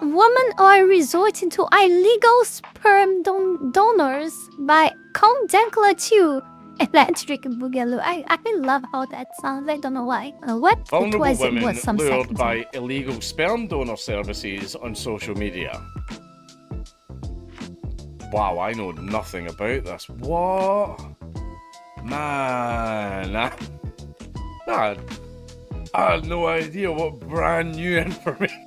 Women are resorting to illegal sperm donors by Count Dankula 2. Electric Boogaloo. I love how that sounds. I don't know why. What? Vulnerable women It was some lured seconds by ago. illegal sperm donor services on social media. Wow, I know nothing about this. What? Man, I had no idea what brand new information.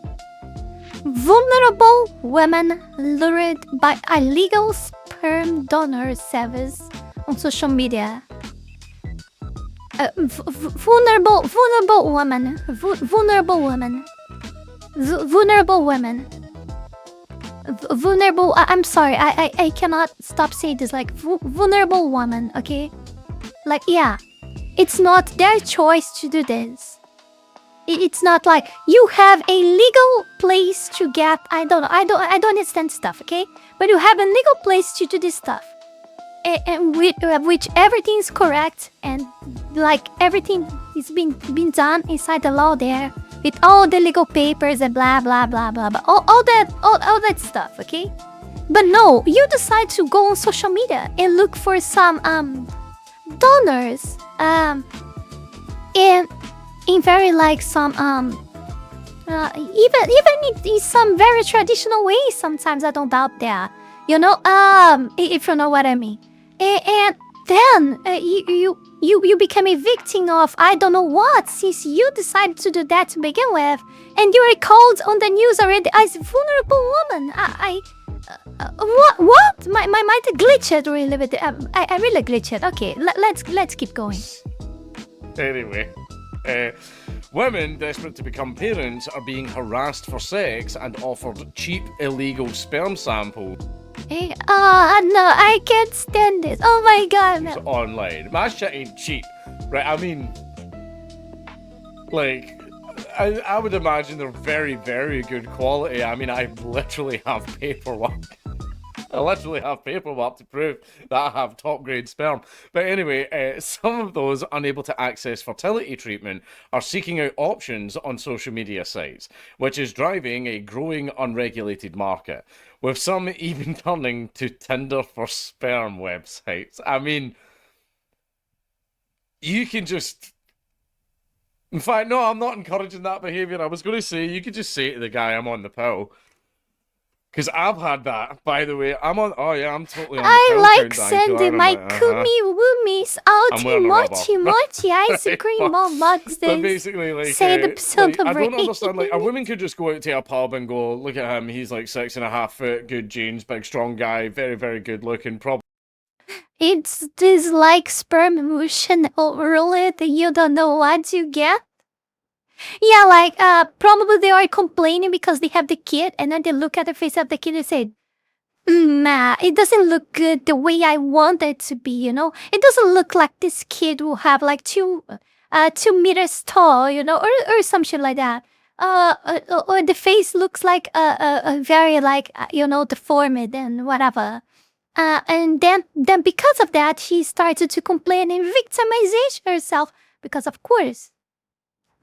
Vulnerable women lured by illegal sperm donor service on social media. Vulnerable women. Vulnerable women. Vulnerable women. Vulnerable. I'm sorry. I cannot stop saying this. Like vulnerable woman. Okay. Like yeah, it's not their choice to do this. It's not like you have a legal place to get. I don't understand stuff. Okay, but you have a legal place to do this stuff, and which everything is correct and like everything is being done inside the law there with all the legal papers and blah blah blah blah blah all that stuff. Okay, but no, you decide to go on social media and look for some donors in very like some even in some very traditional ways sometimes. I don't doubt that, you know, if you know what I mean. And then you become a victim of I don't know what, since you decided to do that to begin with, and you are called on the news already as a vulnerable woman. What? My mind glitched really bit. I really glitched. Okay, let's keep going. Anyway, women desperate to become parents are being harassed for sex and offered cheap illegal sperm samples. No, I can't stand this. Oh my god. No. Online. My shit ain't cheap, right? I mean, like, I would imagine they're very, very good quality. I mean, I literally have paperwork. I literally have paperwork to prove that I have top grade sperm. But anyway, some of those unable to access fertility treatment are seeking out options on social media sites, which is driving a growing unregulated market, with some even turning to Tinder for sperm websites. I mean, you can just... In fact, no, I'm not encouraging that behaviour. I was going to say, you could just say to the guy, I'm on the pill. Because I've had that, by the way. I'm on... Oh, yeah, I'm totally on the pill. I like sending my kumi wumis out in mochi ice cream boxes. But basically, like, say the like, I don't understand, like, a woman could just go out to a pub and go, look at him, he's like 6.5 foot, good genes, big strong guy, very, very good looking, probably. It's this like sperm emotion overall that you don't know what you get. Yeah, like probably they are complaining because they have the kid, and then they look at the face of the kid and say, nah, it doesn't look good the way I want it to be, you know? It doesn't look like this kid will have like 2 meters tall, you know, or some shit like that. Or the face looks like a very like, you know, deformed and whatever. And then because of that, she started to complain and victimize herself because, of course,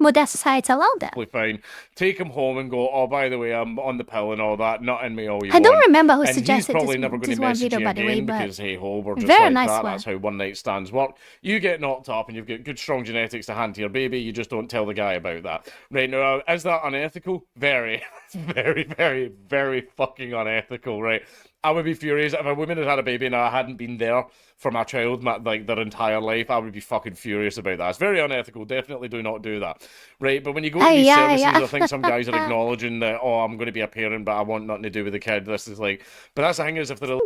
modern society allowed that. Fine. Take him home and go, oh, by the way, I'm on the pill and all that. Not in me all you I don't want. remember who and suggested he's probably this, never going this to one message video, you by the way, again but because, hey ho, we're just very like nice that. one. That's how one night stands work. You get knocked up and you've got good, strong genetics to hand to your baby. You just don't tell the guy about that. Right, now, is that unethical? Very, very, very, very fucking unethical, right? I would be furious if a woman had had a baby and I hadn't been there for my child, like their entire life. I would be fucking furious about that. It's very unethical. Definitely do not do that, right? But when you go to these services, I think some guys are acknowledging that, oh, I'm going to be a parent, but I want nothing to do with the kid. This is like, but that's the thing is if they're...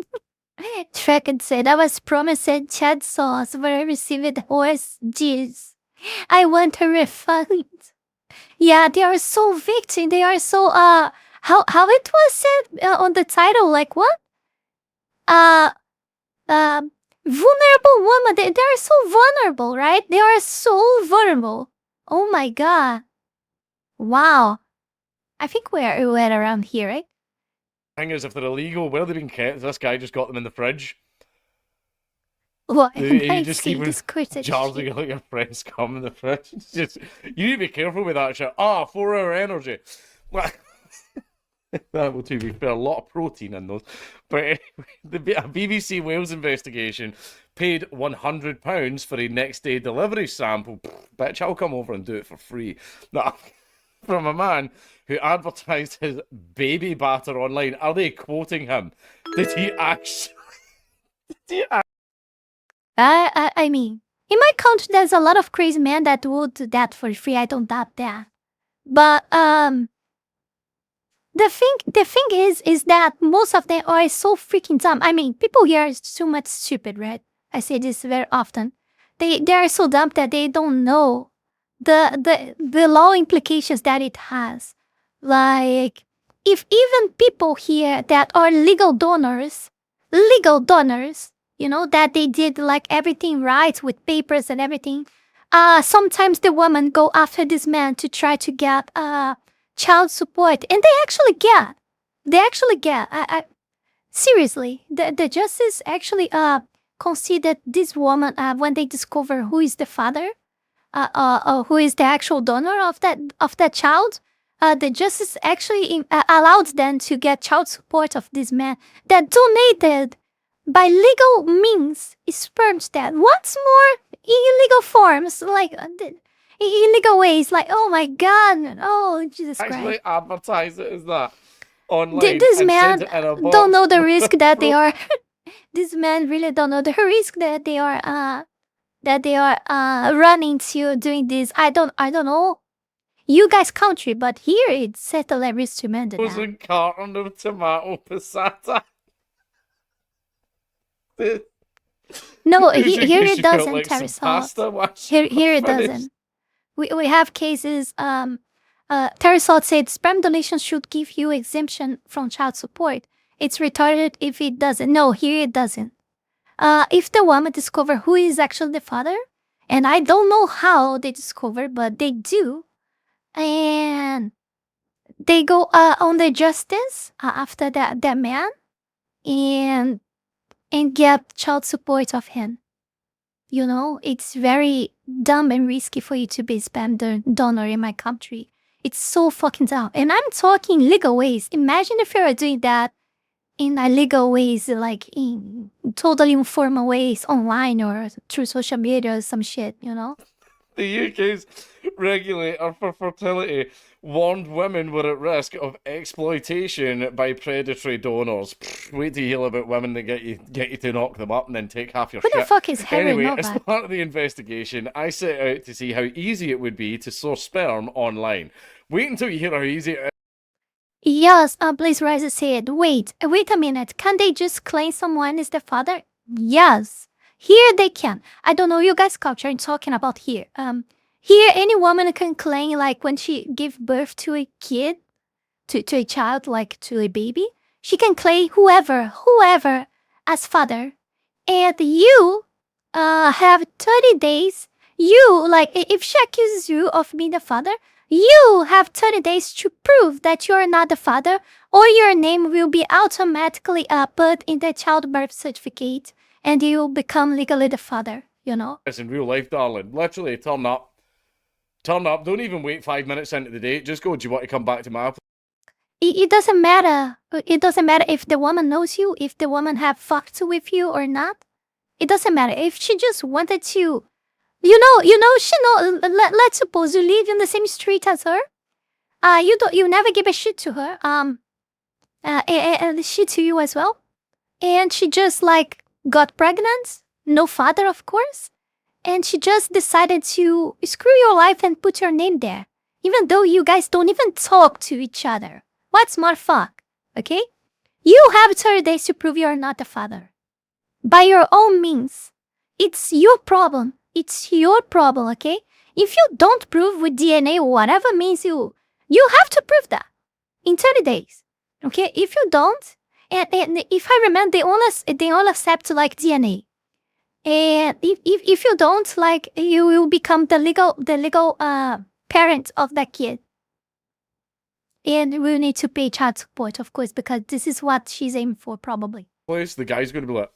Trekken said, I was promised Chad sauce, but I received horse jizz. I want a refund. Yeah, they are so victim. They are so how it was said on the title, like what? Vulnerable woman. They are so vulnerable, right? They are so vulnerable. Oh my god. Wow. I think we're around here, right? Thing is, if they're illegal, where are they being kept? This guy just got them in the fridge. What? You just keep charging like your friends come in the fridge. It's just, you need to be careful with that shit. 4-hour energy. Well, to be fair, a lot of protein in those. But anyway, a BBC Wales investigation paid £100 for a next day delivery sample. Bitch, I'll come over and do it for free. No, from a man who advertised his baby batter online. Are they quoting him? Did he actually? I mean, in my country, there's a lot of crazy men that would do that for free. I don't doubt that. But the thing is that most of them are so freaking dumb. I mean, people here are so much stupid, right? I say this very often. They are so dumb that they don't know the law implications that it has. Like, if even people here that are legal donors, you know, that they did like everything right with papers and everything, sometimes the women go after this man to try to get child support, and they actually get. Seriously, the justice actually considered this woman when they discover who is the father, who is the actual donor of that child. The justice actually allowed them to get child support of this man that donated by legal means sperms that what's more illegal forms like illegal ways, like, oh my god, oh Jesus Actually Christ, advertise it as that online this and man send it in a box. don't know the risk that they are this man really don't know the risk that they are running to doing this. I don't know you guys country, but here it's certainly a risk tremendous. Frozen carton of tomato passata. No, You here it should put, doesn't, like, some Terry Salt. pasta once Here you're it finished. doesn't. We have cases. Terry Salt said sperm donation should give you exemption from child support. It's retarded if it doesn't. No, here it doesn't. If the woman discover who is actually the father, and I don't know how they discover, but they do, and they go on the justice after that man, and get child support of him. You know, it's very dumb and risky for you to be sperm donor in my country. It's so fucking dumb. And I'm talking legal ways. Imagine if you are doing that in illegal ways, like in totally informal ways online or through social media or some shit, you know? The UK's regulator for fertility warned women were at risk of exploitation by predatory donors. Wait to hear about women that get you to knock them up and then take half your Who shit. the fuck is Harry Anyway, Novak? as part of the investigation, I set out to see how easy it would be to source sperm online. Wait until you hear how easy it is. Yes, Blaze Riser said, wait a minute. Can they just claim someone is the father? Yes. Here they can. I don't know you guys' culture I'm talking about here. Here any woman can claim, like, when she give birth to a kid, to a child, like to a baby, she can claim whoever as father. And you have 30 days. You, like, if she accuses you of being the father, you have 30 days to prove that you're not the father, or your name will be automatically put in the childbirth certificate, and you will become legally the father, you know? It's in real life, darling. Literally, turn up. Don't even wait 5 minutes into the date. Just go, do you want to come back to my place? It doesn't matter. It doesn't matter if the woman knows you, if the woman have fucked with you or not. It doesn't matter. If she just wanted to, let's suppose you live in the same street as her. You never give a shit to her. And she to you as well. And she just, like, got pregnant. No father, of course. And she just decided to screw your life and put your name there. Even though you guys don't even talk to each other. What's more fuck? Okay? You have 30 days to prove you're not the father. By your own means. It's your problem. It's your problem, okay? If you don't prove with DNA or whatever means you have to prove that in 30 days, okay? If you don't, and if I remember, they only accept, like, DNA. And if you don't, like, you will become the legal parent of that kid. And we'll need to pay child support, of course, because this is what she's aiming for, probably. The guy's going to be like,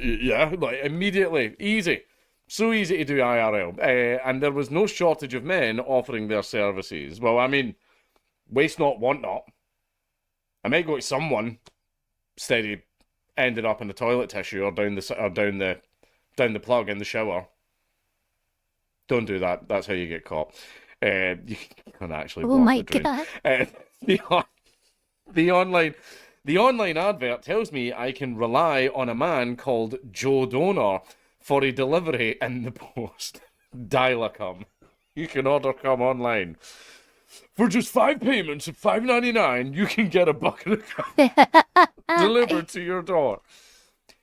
yeah, like, immediately. Easy. So easy to do IRL. And there was no shortage of men offering their services. Well, I mean, waste not, want not. I might go to someone steady ended up in the toilet tissue or down the plug in the shower. Don't do that. That's how you get caught. You can actually Oh block my the drain. god. The the online advert tells me I can rely on a man called Joe Donor for a delivery in the post. Dial a cum. You can order cum online. For just 5 payments of $5.99, you can get a bucket of cum delivered to your door.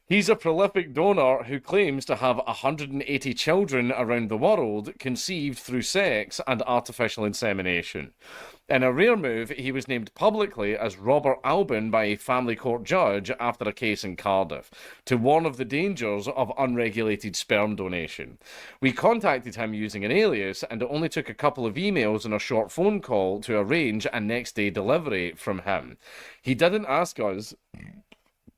He's a prolific donor who claims to have 180 children around the world conceived through sex and artificial insemination. In a rare move, he was named publicly as Robert Albin by a family court judge after a case in Cardiff to warn of the dangers of unregulated sperm donation. We contacted him using an alias, and it only took a couple of emails and a short phone call to arrange a next-day delivery from him. He didn't ask us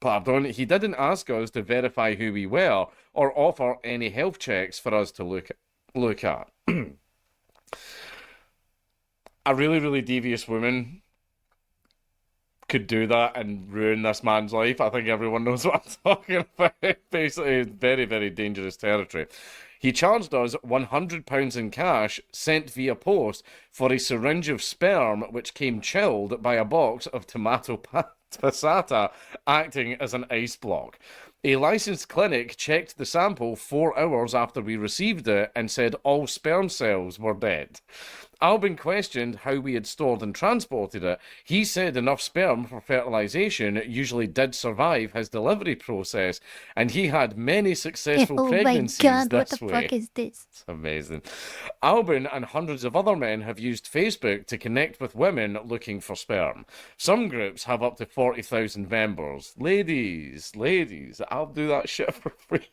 to verify who we were or offer any health checks for us to look at. A really, really devious woman could do that and ruin this man's life. I think everyone knows what I'm talking about. Basically, it's very, very dangerous territory. He charged us £100 in cash sent via post for a syringe of sperm which came chilled by a box of tomato passata acting as an ice block. A licensed clinic checked the sample 4 hours after we received it and said all sperm cells were dead. Albin questioned how we had stored and transported it. He said enough sperm for fertilization usually did survive his delivery process, and he had many successful pregnancies Oh my god, what this the way. fuck is this? It's amazing. Albin and hundreds of other men have used Facebook to connect with women looking for sperm. Some groups have up to 40,000 members. Ladies, I'll do that shit for free.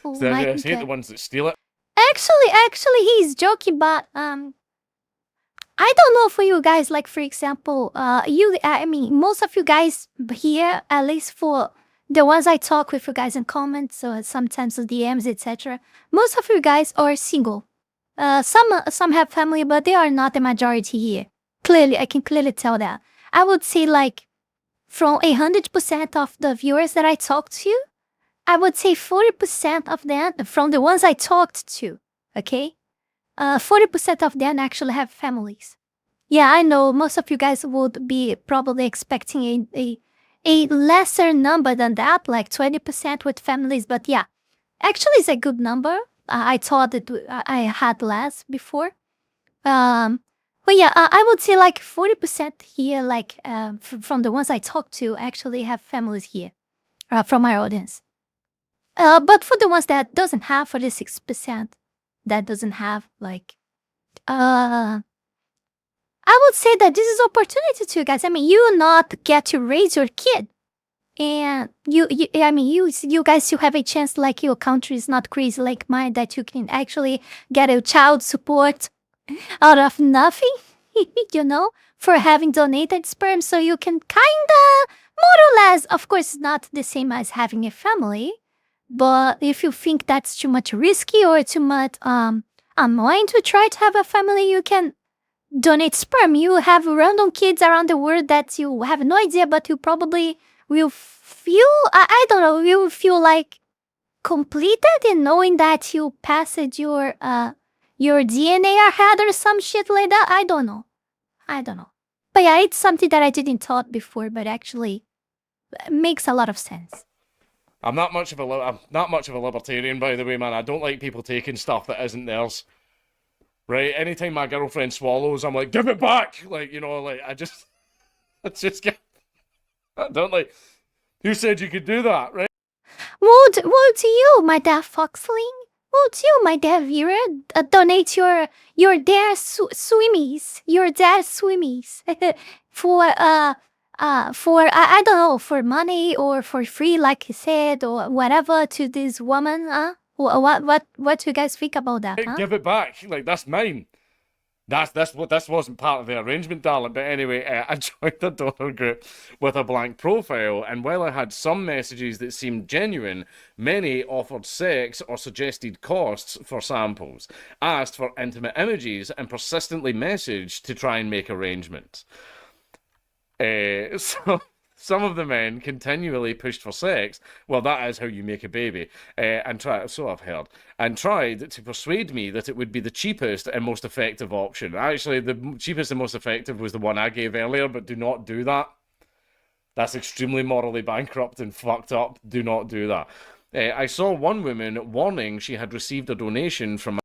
Oh So my I hate the god. ones that steal it. Actually, he's joking, but I don't know for you guys. Like for example, I mean, most of you guys here, at least for the ones I talk with you guys in comments or sometimes the DMs, etc. Most of you guys are single. Some have family, but they are not the majority here. Clearly, I can clearly tell that. I would say like from 100% of the viewers that I talk to, I would say 40% of them, from the ones I talked to, okay? 40% of them actually have families. Yeah, I know most of you guys would be probably expecting a lesser number than that, like 20% with families, but yeah, actually it's a good number. I thought that I had less before. But yeah, I would say like 40% here, like from the ones I talked to, actually have families here from my audience. But for the ones that doesn't have, for the 6% that doesn't have, like, I would say that this is opportunity to you guys. I mean, you not get to raise your kid, and you guys, you have a chance. Like your country is not crazy like mine, that you can actually get a child support out of nothing, for having donated sperm. So you can kinda, more or less, of course, it's not the same as having a family. But if you think that's too much risky or too much annoying to try to have a family, you can donate sperm. You have random kids around the world that you have no idea, but you probably will feel, I don't know, you will feel like completed in knowing that you passed your DNA ahead or some shit like that. I don't know. But yeah, it's something that I didn't thought before, but actually makes a lot of sense. I'm not much of a libertarian, by the way, man. I don't like people taking stuff that isn't theirs. Right? Anytime my girlfriend swallows, I'm like, give it back! Like, like, I don't like, who said you could do that, right? Would you, my dear Foxling? Would you, my dear viewer, donate your dear swimmies, for I don't know, for money or for free, like you said, or whatever, to this woman? What you guys think about that? Huh? Give it back. Like, that's mine. This wasn't part of the arrangement, darling. But anyway, I joined the donor group with a blank profile, and while I had some messages that seemed genuine, many offered sex or suggested costs for samples, asked for intimate images, and persistently messaged to try and make arrangements. So some of the men continually pushed for sex. Well, that is how you make a baby. And try so I've heard, and tried to persuade me that it would be the cheapest and most effective option. Actually, the cheapest and most effective was the one I gave earlier, but do not do that. That's extremely morally bankrupt and fucked up. Do not do that. I saw one woman warning she had received a donation from.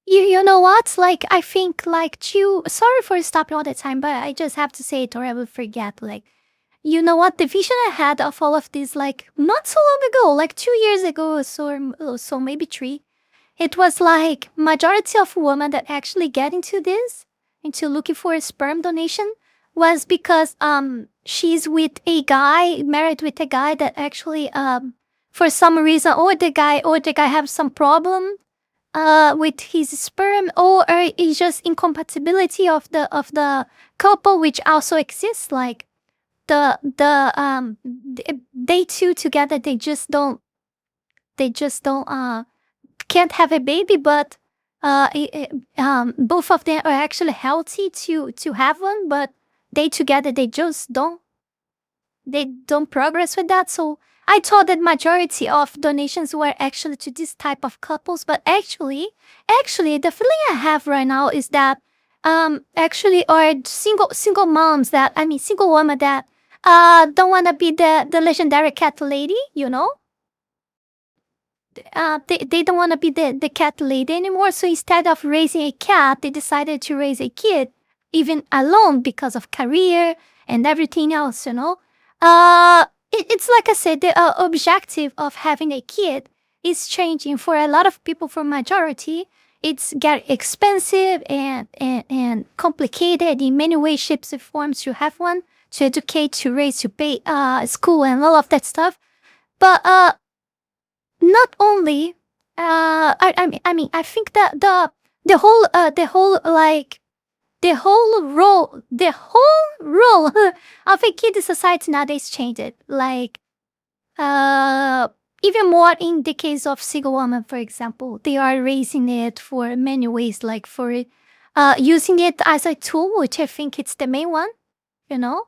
You know what? Like, I think, like, sorry for stopping all the time, but I just have to say it or I will forget. Like, you know what? The vision I had of all of this, like, not so long ago, like 2 years ago or so, so maybe 3, it was like majority of women that actually get into this, into looking for a sperm donation, was because she's with a guy, married with a guy that actually for some reason or the guy have some problem with his sperm, or it's just incompatibility of the couple, which also exists. Like they two together, they just don't can't have a baby, but both of them are actually healthy to have one, but they together they don't progress with that. So I thought that majority of donations were actually to this type of couples, but actually the feeling I have right now is that actually are single moms that single women that don't want to be the legendary cat lady, you know. They don't want to be the cat lady anymore. So instead of raising a cat, they decided to raise a kid, even alone because of career and everything else, you know. It's like I said, the objective of having a kid is changing for a lot of people. For majority, it's get expensive and complicated in many ways, shapes, and forms to have one, to educate, to raise, to pay school and all of that stuff. But not only I think that the whole role of a kid in society nowadays changed. Like even more in the case of single women, for example, they are raising it for many ways, like for using it as a tool, which I think it's the main one, you know.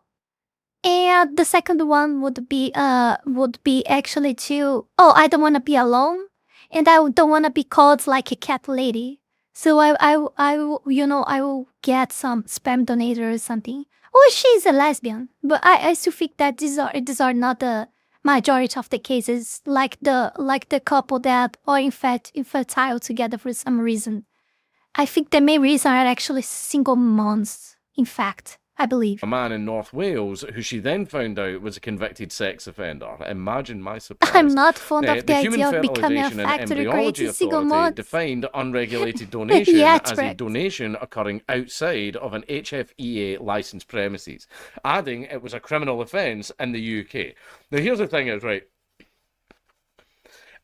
And the second one would be actually to, oh, I don't want to be alone, and I don't want to be called like a cat lady. So I will get some sperm donator or something. Or she's a lesbian, but I still think that these are not the majority of the cases. Like the couple that are in fact infertile together for some reason. I think the main reason are actually single moms. In fact, I believe. A man in North Wales who she then found out was a convicted sex offender. Imagine my surprise. I'm not fond of the The Human idea of becoming a Fertilisation and factory Embryology creating single Authority moms. defined unregulated donation Yeah, as a correct. donation occurring outside of an HFEA licensed premises, adding it was a criminal offence in the UK. Now here's the thing is, right,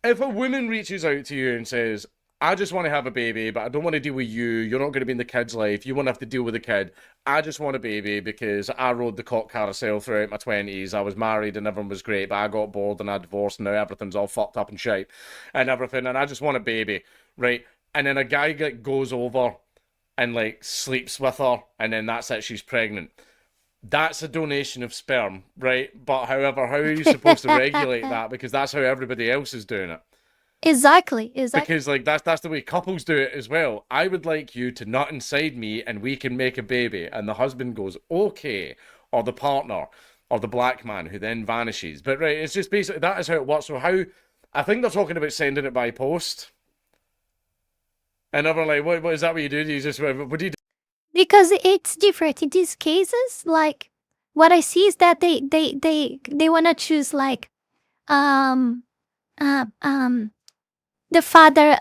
if a woman reaches out to you and says, I just want to have a baby, but I don't want to deal with you. You're not going to be in the kid's life. You won't have to deal with the kid. I just want a baby because I rode the cock carousel throughout my 20s. I was married and everyone was great, but I got bored and I divorced and now everything's all fucked up and shite and everything. And I just want a baby, right? And then a guy goes over and like sleeps with her and then that's it, she's pregnant. That's a donation of sperm, right? But however, how are you supposed to regulate that? Because that's how everybody else is doing it. Exactly. Because like that's the way couples do it as well. I would like you to nut inside me and we can make a baby. And the husband goes, okay, or the partner, or the black man who then vanishes. But right, it's just basically that is how it works. So how I think they're talking about sending it by post. And they're like, what is that what you do? Do you just what do you do? Because it's different in these cases. Like what I see is that they want to choose like the father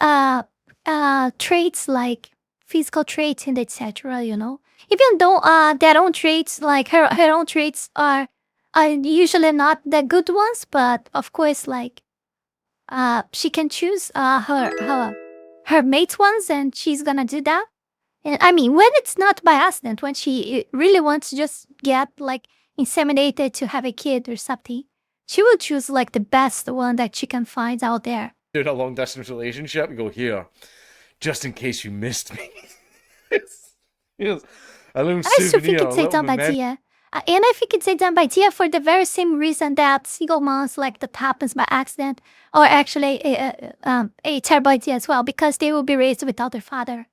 traits, like physical traits and etc. You know, even though their own traits, like her own traits are usually not the good ones, but of course, like she can choose her mate ones, and she's gonna do that. And I mean, when it's not by accident, when she really wants to just get like inseminated to have a kid or something, she will choose like the best one that she can find out there. Doing a long distance relationship and go here, just in case you missed me. Yes, a little I still souvenir. think it's a dumb idea. And I think it's a dumb idea for the very same reason that single moms like that happens by accident, or actually a terrible idea as well, because they will be raised without their father.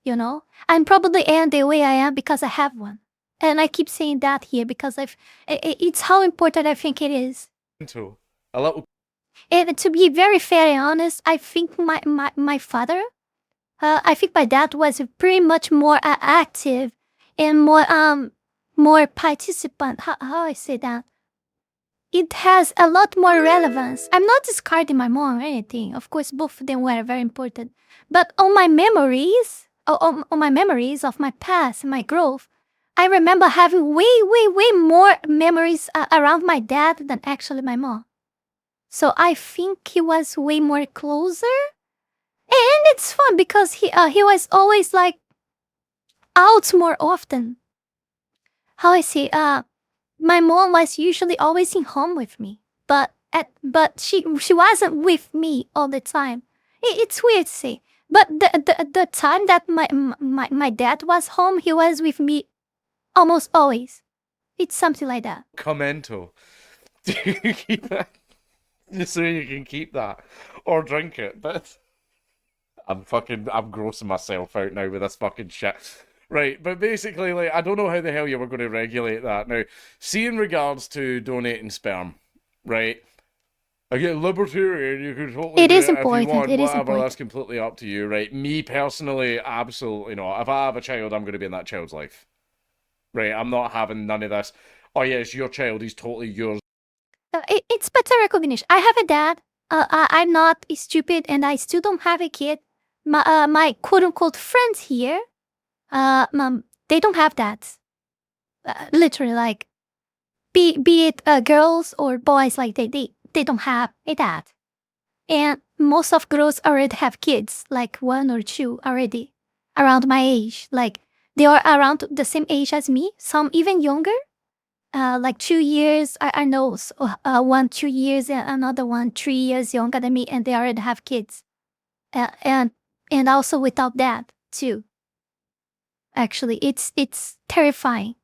You know, I'm probably am the way I am because I have one, and I keep saying that here because it's how important I think it is. A little. And to be very fair and honest, I think my father, I think my dad was pretty much more active and more participant. How I say that? It has a lot more relevance. I'm not discarding my mom or anything. Of course, both of them were very important. But on my memories, on my memories of my past, my growth, I remember having way more memories around my dad than actually my mom. So I think he was way more closer. And it's fun because he was always like out more often. How I say, my mom was usually always in home with me, but she wasn't with me all the time. It's weird to say, but the time that my dad was home, he was with me almost always. It's something like that. Commento. Do you keep that? Just so you can keep that or drink it, but I'm grossing myself out now with this fucking shit. Right, but basically, like, I don't know how the hell you were going to regulate that. Now, see, in regards to donating sperm, right? Again, libertarian, you can totally It do is it if important. you want, It is whatever, important. that's completely up to you, right? Me, personally, absolutely not. If I have a child, I'm going to be in that child's life. Right, I'm not having none of this. Oh, yeah, it's your child, he's totally yours. It's better recognition. I have a dad. I'm not stupid, and I still don't have a kid. My quote-unquote friends here, they don't have dads. Literally, like, be it girls or boys, like they don't have a dad. And most of girls already have kids, like 1 or 2 already, around my age. Like, they are around the same age as me, some even younger. Like 2 years, I know, 1, 2 years, and another one 3 years younger than me, and they already have kids. And also without that, too. Actually, it's terrifying.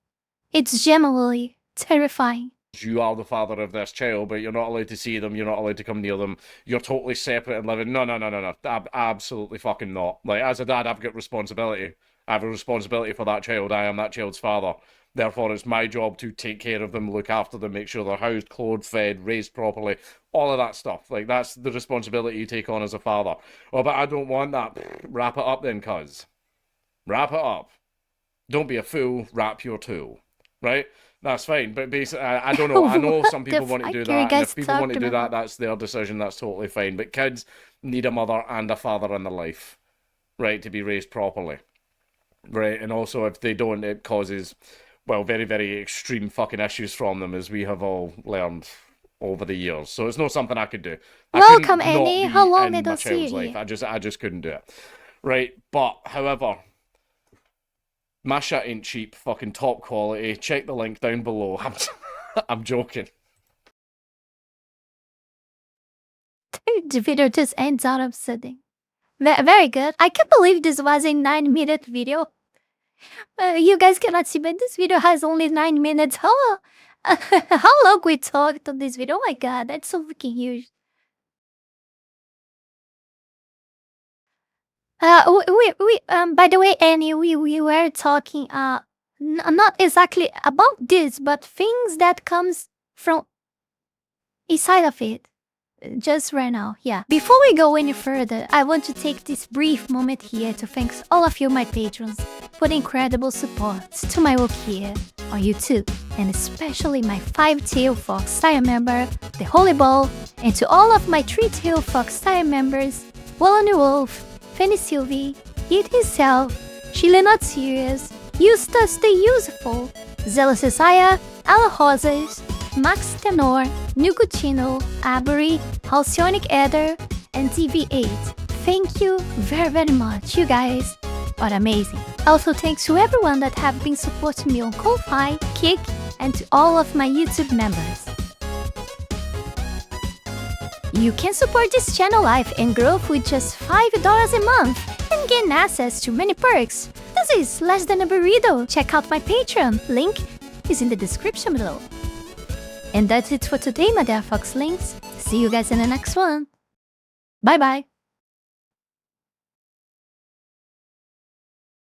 It's genuinely terrifying. You are the father of this child, but you're not allowed to see them, you're not allowed to come near them, you're totally separate and living. No. Absolutely fucking not. Like, as a dad, I've got responsibility. I have a responsibility for that child. I am that child's father. Therefore, it's my job to take care of them, look after them, make sure they're housed, clothed, fed, raised properly, all of that stuff. Like, that's the responsibility you take on as a father. Oh, but I don't want that. Wrap it up then, cuz. Wrap it up. Don't be a fool, wrap your tool. Right? That's fine, but basically, I don't know. I know some people want to do that, and if people want to do that, that's their decision. That's totally fine. But kids need a mother and a father in their life, right, to be raised properly, right? And also, if they don't, it causes, well, very, very extreme fucking issues from them, as we have all learned over the years. So it's not something I could do. Welcome, Annie. How long did I see you? I just couldn't do it, right? But however, my shit ain't cheap, fucking top quality. Check the link down below. I'm joking. The video just ends out of sitting. Very good. I can't believe this was a 9-minute video. You guys cannot see, but this video has only 9 minutes. How long we talked on this video? Oh my god, that's so freaking huge. By the way, Annie, we were talking, not exactly about this, but things that comes from inside of it. Just right now, yeah. Before we go any further, I want to take this brief moment here to thank all of you, my patrons, for the incredible support to my work here on YouTube, and especially my 5-tail fox tier member, the Holy Ball, and to all of my 3-tail fox tier members, Wallony Wolf, Fanny Sylvie, Eat Himself, Chile Not Serious, Eustace the Useful, Zealous Isaiah, Ala Rosas, Max Tenor, Nugutino, Avery, Halcyonic Eder, and TV8. Thank you very, very much. You guys are amazing. Also, thanks to everyone that have been supporting me on Ko-Fi, Kick, and to all of my YouTube members. You can support this channel life and growth with just $5 a month and gain access to many perks. This is less than a burrito. Check out my Patreon, link is in the description below. And that's it for today, my dear Foxlings. See you guys in the next one. Bye bye.